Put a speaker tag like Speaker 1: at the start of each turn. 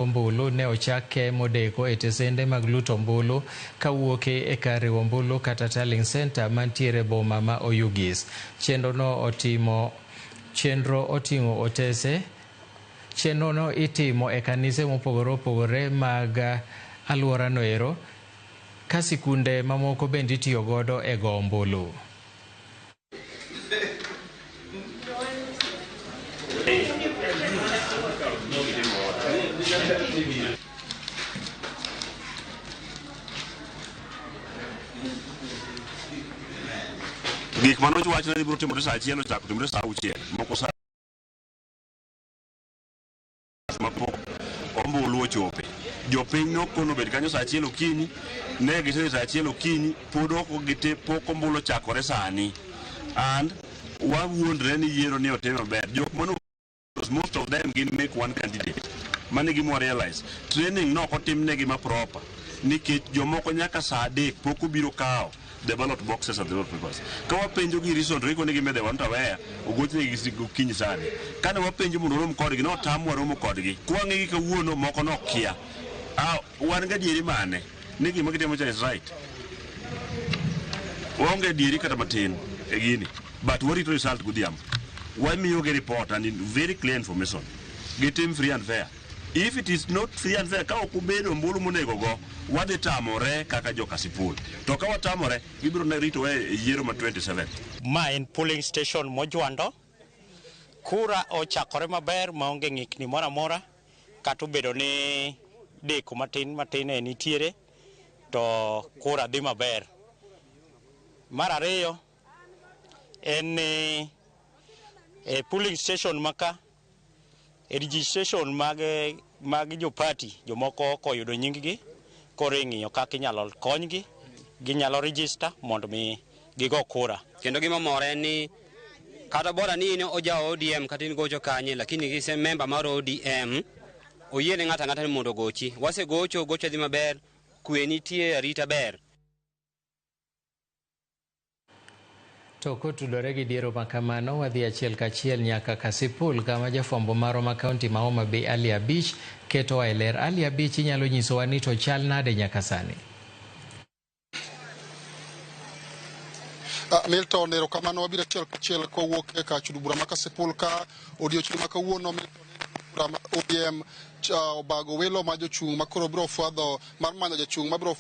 Speaker 1: ombulu ne ochake modeko e tesende mag luto ombulu kawuok e kar riwo ombulu kata tallying center mantiere boma ma Oyugis. Chenro oting'o otese. Chenro no itimo e kanise mopogore opogore mag alworano ero, ka sikunde mamoko bende itiyo godo e go ombulu.
Speaker 2: Gik mano wachna ni biro timore saa achiel ochako timore saa auchiel moko saa mapok ombulu ochope. Jopiny nokono bet kanyo saa achiel okinyi, ne gisere saa achiel okinyi, pod ok gite pok ombulu ochakore sani. And wawuondre ni yiero ni otim maber. Jok mano most of them gin make one candidate. Mane gimo realize training no otimnegi ma proper nikech jomoko nyaka saa 3 pok obiro kawo the ballot boxes and the ballot papers. Ka wapenjo gi reason riko ne gimede wan tawea ogochne gi gokinyi sani. Kane wapenjo mondo rom kodgi no tamwa romo kodgi. Kwange gi kawuono moko no kia. Wan ga dieri mane ni gima gitimo cha is right. Onge dieri kata matin e gini. But what it result godhiambo. Why me you get report and in very clear information. Get him free and fair. If it is not free and fair, ka okubedo ombulu monego go, wadhi tamore kaka joka Sipul. To ka watamore, gibiro na rito yiero ma 27.
Speaker 3: Ma en polling station mojwando. Kura ochakore maber maonge ng'ikni moro amora, kata obedo ni deko matin nitiere, to kura dhi maber. Mar ariyo en polling station maka registration mag jo party jomoko koyudo nying-gi koro ing'iyo kaka inyalo konygi, ginyalo register mondo mi gigo kura.
Speaker 4: Kendo gima more ni kata bora ni in oja ODM kata in gocho kanye, lakini gise member mar ODM oyiene ng'ata ng'ata ni mondo gochi. Wase gocho dhi maber, kwe nitie, arita ber.
Speaker 1: To kotudore gi diero makamano, wadhi achiel kachiel nyaka Kasipul kama jafwambo maro ma kaunti ma Homa Bay Ali Abich keto e ler. Ali Abich, inyalo nyisowa ni to chal nade nyaka sani?
Speaker 5: Milton, erokamano, wabiro achiel kachiel kowuok e kar chud bura ma Kasipul ka odiochieng' ma kawuono ODM obago welo ma jochung' ma koro biro fwadho mar manyo jochung' ma biro